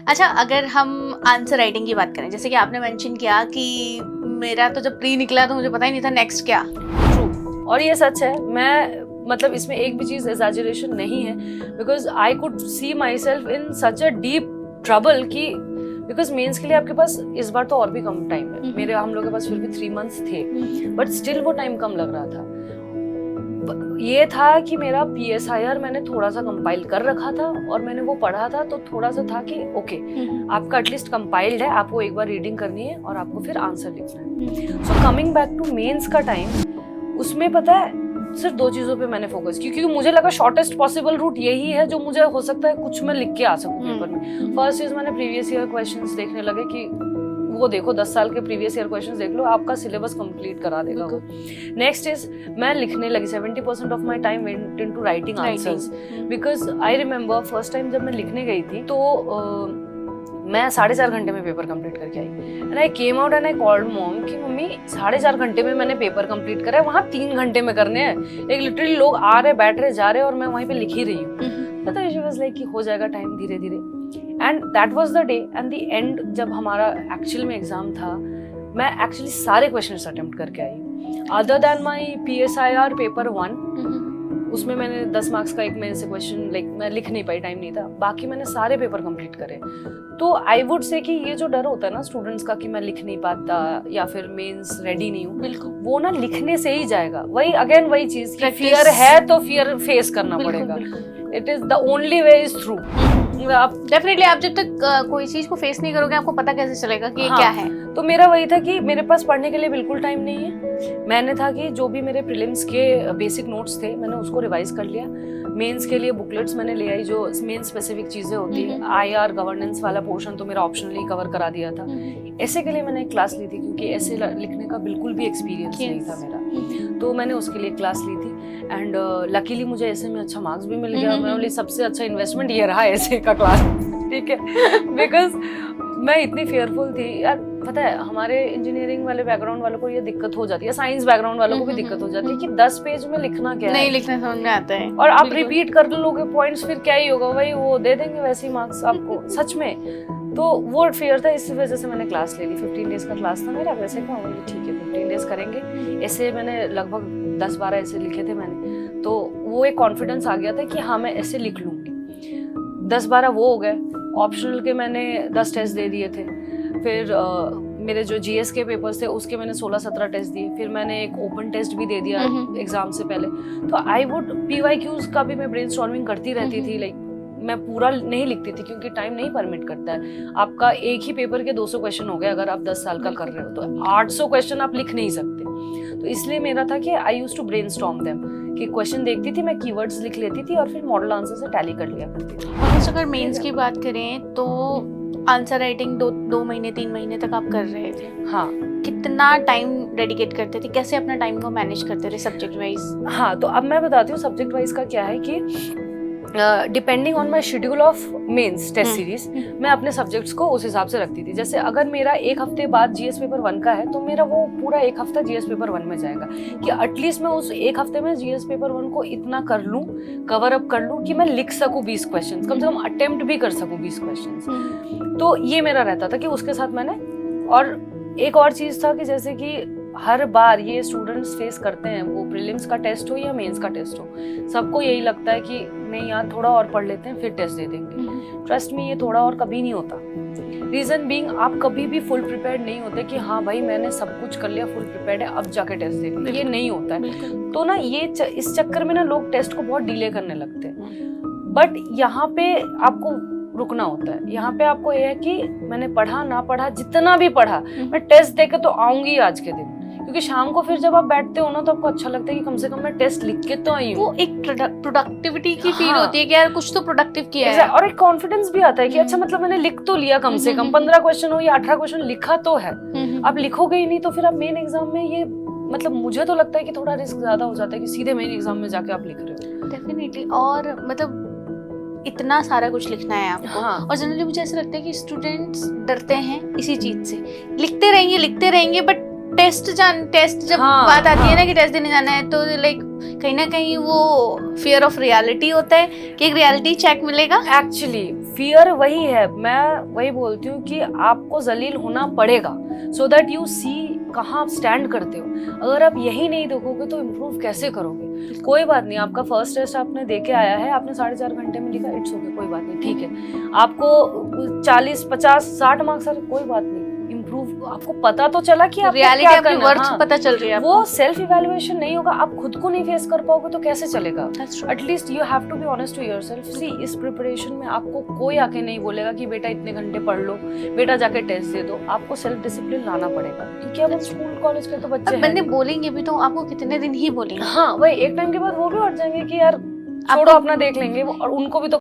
अच्छा, अगर हम आंसर राइटिंग की बात करें, जैसे कि आपने मेंशन किया कि मेरा तो जब प्री निकला तो मुझे पता ही नहीं था नेक्स्ट क्या। ट्रू, और ये सच है। मैं मतलब इसमें एक भी चीज एग्जैजरेशन नहीं है, because I could see my self in such a deep trouble कि बिकॉज मेंस के लिए आपके पास इस बार तो और भी कम टाइम है। मेरे हम लोग के पास फिर भी 3 months थे, बट स्टिल वो टाइम कम लग रहा था। ये था कि मेरा PSIR मैंने थोड़ा सा कंपाइल कर रखा था और मैंने वो पढ़ा था, तो थोड़ा सा था कि ओके आपका एटलीस्ट कंपाइल्ड है, आपको एक बार रीडिंग करनी है और आपको फिर आंसर लिखना है। So coming back to mains का टाइम, उसमें पता है सिर्फ 2 चीजों पे मैंने फोकस की, क्योंकि मुझे लगा शॉर्टेस्ट पॉसिबल रूट यही है जो मुझे हो सकता है कुछ मैं लिख के आ सकूं पेपर में। फर्स्ट चीज मैंने प्रीवियस ईयर क्वेश्चंस देखने लगे कि वो देखो 10 साल के प्रीवियस ईयर क्वेश्चंस देख लो, आपका सिलेबस कंप्लीट करा देगा वो। नेक्स्ट इज मैं लिखने लगी। 70% of my time went into writing answers, because I remember first time जब मैं लिखने गई थी तो मैं 4.5 घंटे में पेपर कंप्लीट करके आई। And I came out and I called mom कि मम्मी 4.5 घंटे में मैंने पेपर कंप्लीट करा है, वहाँ 3 घंटे में करने हैं। एक लिटरली लोग आ रहे बैठ रहे जा रहे और मैं वहीं पे लिख ही रही हूँ। तो शी वाज लाइक कि हो जाएगा टाइम धीरे धीरे। And that was the day and the end, जब हमारा एक्चुअल में एग्जाम था, मैं एक्चुअली सारे क्वेश्चंस अटेम्प्ट करके आई। Other than my PSIR paper 1, उसमें मैंने 10 मार्क्स का एक मेन से क्वेश्चन लाइक मैं लिख नहीं पाई, टाइम नहीं था। बाकी मैंने सारे पेपर कंप्लीट करे। तो आई वुड से कि ये जो डर होता है ना स्टूडेंट्स का कि मैं लिख नहीं पाता या फिर मेंस रेडी नहीं हूँ, बिल्कुल वो ना लिखने से ही जाएगा। वही अगेन वही चीज कि फियर है तो फियर फेस करना पड़ेगा। It is the only way is through. आप डेफिनेटली आप जब तक कोई चीज को फेस नहीं करोगे आपको पता कैसे चलेगा कि ये क्या है। तो मेरा वही था कि मेरे पास पढ़ने के लिए बिल्कुल टाइम नहीं है। मैंने था कि जो भी मेरे प्रीलिम्स के बेसिक नोट्स थे मैंने उसको रिवाइज कर लिया। मेंस के लिए बुकलेट्स मैंने ले आई जो मेन स्पेसिफिक चीजें होती है। IR गवर्नेंस वाला पोर्शन तो मेरा ऑप्शनली कवर करा दिया था। ऐसे के लिए मैंने एक क्लास ली थी क्योंकि ऐसे लिखने का बिल्कुल भी एक्सपीरियंस नहीं था मेरा, तो मैंने उसके लिए क्लास ली थी। एंड लकीली मुझे ऐसे में अच्छा मार्क्स भी मिल गया। मेरे लिए सबसे अच्छा इन्वेस्टमेंट ये रहा ऐसे का क्लास, ठीक है, बिकॉज मैं इतनी फेयरफुल थी यार। पता है हमारे इंजीनियरिंग वाले बैकग्राउंड वालों को ये दिक्कत हो जाती है, साइंस बैकग्राउंड वालों को भी दिक्कत हो जाती है कि 10 पेज में लिखना क्या है, नहीं लिखना समझ में आता है और आप रिपीट कर लोगे पॉइंट्स, फिर क्या ही होगा, वही वो दे देंगे वैसे ही मार्क्स आपको सच में। तो वो फेयर था, इस वजह से मैंने क्लास ले ली। 15 डेज का क्लास था मेरा। वैसे क्या होगा ठीक है 15 डेज करेंगे। ऐसे मैंने लगभग 10-12 ऐसे लिखे थे मैंने, तो वो एक कॉन्फिडेंस आ गया था कि हाँ मैं ऐसे लिख लूंगी। 10-12 वो हो गए। ऑप्शनल के मैंने 10 टेस्ट दे दिए थे। फिर मेरे जो GS के पेपर्स थे उसके मैंने 16-17 टेस्ट दिए। फिर मैंने एक ओपन टेस्ट भी दे दिया एग्जाम से पहले। तो आई वुड PYQs का भी मैं ब्रेनस्टॉर्मिंग करती रहती थी। लाइक मैं पूरा नहीं लिखती थी क्योंकि टाइम नहीं परमिट करता है। आपका एक ही पेपर के 200 क्वेश्चन हो गए अगर आप 10 साल का कर रहे हो, तो 800 क्वेश्चन आप लिख नहीं सकते। तो इसलिए मेरा था कि I used to brainstorm them, कि क्वेश्चन देखती थी मैं, कीवर्ड्स लिख लेती थी और फिर मॉडल आंसर से टैली कर लिया करती थी। और अगर मेंस की बात करें तो आंसर राइटिंग 2 महीने 3 महीने तक आप कर रहे थे। हाँ, कितना टाइम डेडिकेट करते थे, कैसे अपना टाइम को मैनेज करते थे सब्जेक्ट वाइज? हाँ, तो अब मैं बताती हूँ सब्जेक्ट वाइज का क्या है कि depending on my schedule of mains test series मैं अपने सब्जेक्ट्स को उस हिसाब से रखती थी। जैसे अगर मेरा एक हफ्ते बाद GS पेपर 1 का है तो मेरा वो पूरा एक हफ्ता GS पेपर 1 में जाएगा कि एटलीस्ट मैं उस एक हफ्ते में GS पेपर 1 को इतना कर लूँ, कवर अप कर लूँ कि मैं लिख सकूँ 20 क्वेश्चन, कम से कम अटेम्प्ट भी कर सकूँ 20 क्वेश्चन। तो ये मेरा रहता था कि उसके साथ मैंने, और एक और चीज़ था कि जैसे कि हर बार ये स्टूडेंट्स फेस करते हैं, वो प्रीलिम्स का टेस्ट हो या मेंस का टेस्ट हो, सबको यही लगता है कि नहीं यार थोड़ा और पढ़ लेते हैं फिर टेस्ट दे देंगे। ट्रस्ट मी ये थोड़ा और कभी नहीं होता। रीजन बीइंग आप कभी भी फुल प्रिपेयर्ड नहीं होते कि हाँ भाई मैंने सब कुछ कर लिया, फुल प्रिपेयर्ड है, अब जाके टेस्ट देंगे, ये नहीं होता है। तो ना ये इस चक्कर में ना लोग टेस्ट को बहुत डिले करने लगते हैं। बट यहाँ पे आपको रुकना होता है। यहाँ पे आपको ये है कि मैंने पढ़ा ना पढ़ा, जितना भी पढ़ा मैं टेस्ट देके तो आऊंगी आज के दिन, क्योंकि शाम को फिर जब आप बैठते हो ना तो आपको अच्छा लगता है कि कम से कम मैं टेस्ट लिख के तो आई हूँ। वो एक प्रोडक्टिविटी की फील होती है कि यार कुछ तो प्रोडक्टिव किया है, और एक कॉन्फिडेंस भी आता है कि अच्छा मतलब मैंने लिख तो लिया, कम से कम 15 क्वेश्चन हो या 18 क्वेश्चन लिखा तो है। आप लिखोगे ही नहीं तो फिर आप मेन एग्जाम में ये मतलब मुझे तो लगता है कि थोड़ा रिस्क ज्यादा हो जाता है कि सीधे मेन एग्जाम में जाके आप लिख रहे हो। डेफिनेटली, और मतलब इतना सारा कुछ लिखना है आपको। हाँ। और जनरली मुझे ऐसा लगता है कि स्टूडेंट्स डरते हैं इसी चीज से, लिखते रहेंगे बट टेस्ट जब बात आती है ना कि टेस्ट देने जाना है तो लाइक कहीं ना कहीं वो फियर ऑफ रियलिटी होता है कि एक रियलिटी चेक मिलेगा। एक्चुअली फियर वही है, मैं वही बोलती हूँ कि आपको जलील होना पड़ेगा सो दैट यू सी कहाँ आप स्टैंड करते हो। अगर आप यही नहीं देखोगे तो इम्प्रूव कैसे करोगे? कोई बात नहीं, आपका फर्स्ट टेस्ट आपने दे के आया है, आपने 4.5 घंटे में लिखा, इट्स ओके, कोई बात नहीं, ठीक है। आपको 40, 50, 60 मार्क्स आ रहे, कोई बात नहीं, इम्प्रूव, आपको पता तो चला कि आपको रियलिटी क्या अपनी करना, वर्थ हाँ, पता चल रही है वो सेल्फ इवैल्यूएशन नहीं होगा, आप खुद को नहीं फेस कर पाओगे तो कैसे चलेगा? आपको। At least you have to be honest to yourself. See, इस प्रिपरेशन में आपको कोई आके नहीं बोलेगा कि बेटा इतने घंटे पढ़ लो, बेटा जाके टेस्ट दे दो। आपको सेल्फ डिसिप्लिन लाना पड़ेगा, क्योंकि अब स्कूल कॉलेज के तो बच्चे बंदे हैं। बोलेंगे भी तो आपको कितने दिन ही बोलेंगे। हाँ, वही एक टाइम के बाद वो भी हट जाएंगे कि यार छोड़ो, अपना देख लेंगे, और उनको भी तो